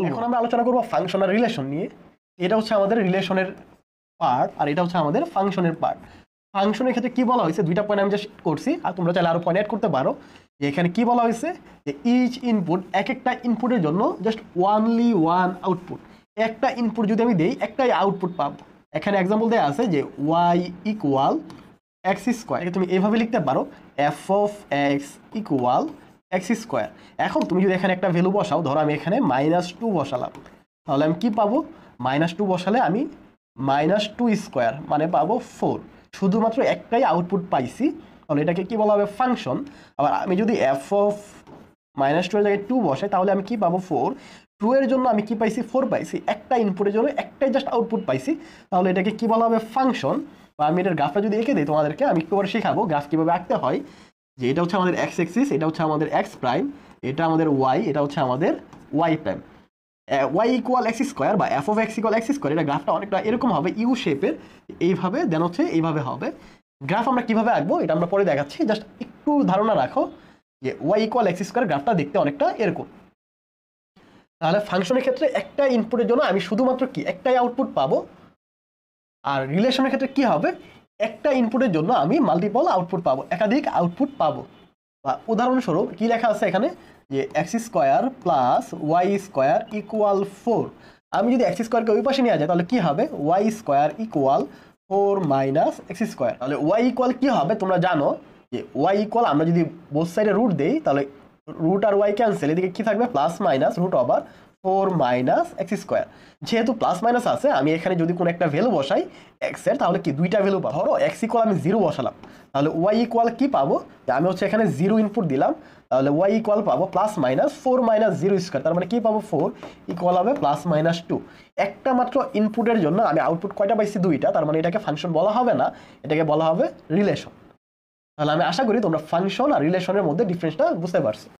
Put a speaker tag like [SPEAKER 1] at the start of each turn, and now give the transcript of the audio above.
[SPEAKER 1] এখন আমরা আলোচনা করব ফাংশন আর রিলেশন নিয়ে। এটা হচ্ছে আমাদের রিলেশনের পার্ট আর এটা হচ্ছে আমাদের ফাংশনের পার্ট। ফাংশনের ক্ষেত্রে কি বলা হয়েছে, দুইটা পয়েন্ট আমি জাস্ট করছি, আর তোমরা চাইলে আরো পয়েন্ট অ্যাড করতে পারো। এখানে কি বলা হয়েছে যে ইচ ইনপুট, এক একটা ইনপুটের জন্য জাস্ট ওয়ানলি ওয়ান আউটপুট। একটা ইনপুট যদি আমি দেই একটাই আউটপুট পাবো। এখানে এক্সাম্পল দেওয়া আছে যে ওয়াই ইকুয়াল এক্স স্কোয়ার, তুমি এইভাবে লিখতে পারো F of X equal X square. এখন তুমি যদি এখানে একটা ভ্যালু বসাও, ধরো আমি এখানে -2 বসালাম, তাহলে আমি কি পাবো, -2 বসালে আমি -2 স্কোয়ার মানে পাবো 4। শুধুমাত্র একটাই আউটপুট পাইছি, তাহলে এটাকে কি বলা হবে, ফাংশন। আবার আমি যদি এফ অফ -2 এর জায়গায় 2 বসাই, তাহলে আমি কি পাবো 4। 2 এর জন্য আমি কি পাইছি, 4 পাইছি। একটা ইনপুটের জন্য একটাই জাস্ট আউটপুট পাইছি, তাহলে এটাকে কি বলা হবে, ফাংশন। বা আমি এটার গ্রাফটা যদি এঁকে দিই তোমাদেরকে, আমি একটু পরে শেখাবো গ্রাফ কীভাবে আঁকতে হয়। যে এটা হচ্ছে আমাদের এক্স এক্সিস, এটা হচ্ছে আমাদের এক্স প্রাইম, এটা আমাদের ওয়াই, এটা হচ্ছে আমাদের Y prime. Y equal X square বা F of X equal X square, এটা গ্রাফটা অনেকটা এরকম হবে, ইউ শেপের, এইভাবে দেন হচ্ছে এইভাবে হবে। গ্রাফ আমরা কিভাবে আঁকবো এটা আমরা পরে দেখাচ্ছি, জাস্ট একটু ধারণা রাখো যে ওয়াই ইকুয়াল এক্স স্কোয়ার গ্রাফটা দেখতে অনেকটা এরকম। তাহলে ফাংশনের ক্ষেত্রে একটা ইনপুটের জন্য আমি শুধুমাত্র কি একটাই আউটপুট পাবো, আর রিলেশনের ক্ষেত্রে কি হবে, একটা ইনপুটের জন্য আমি মাল্টিপল আউটপুট পাবো, একাধিক আউটপুট পাবো। বা উদাহরণস্বরূপ কি লেখা আছে এখানে যে x square plus y square equal 4। আমি যদি এক্স স্কোয়ারকে ওই পাশে নিয়ে যাই, তাহলে কি হবে, y square equal 4 minus x square. তাহলে ওয়াই ইকুয়াল কি হবে তোমরা জানো যে ওয়াই ইকুয়াল, আমরা যদি বোথ সাইডে রুট দেই তাহলে রুট আর ওয়াই ক্যান্সেল, এদিকে কি থাকবে, plus minus root over 4 minus x square. যেহেতু প্লাস মাইনাস আছে, আমি এখানে যদি কোনো একটা ভ্যালু বসাই এক্স এর, তাহলে কি দুইটা ভ্যালু পাবো। ধরো এক্স ইকুয়াল আমি 0 বসালাম, তাহলে ওয়াই ইকুয়াল কি পাবো, আমি হচ্ছে এখানে 0 ইনপুট দিলাম, তাহলে ওয়াই ইকুয়াল পাবো প্লাস মাইনাস 4 মাইনাস 0 স্কোয়ার, তার মানে কি পাবো 4 ইকুয়াল হবে প্লাস মাইনাস 2। একটা মাত্র ইনপুটের জন্য আমি আউটপুট কয়টা পাইছি, দুইটা, তার মানে এটাকে ফাংশন বলা হবে না, এটাকে বলা হবে রিলেশন। তাহলে আমি আশা করি তোমরা ফাংশন আর রিলেশনের মধ্যে ডিফারেন্সটা বুঝতে পারছো।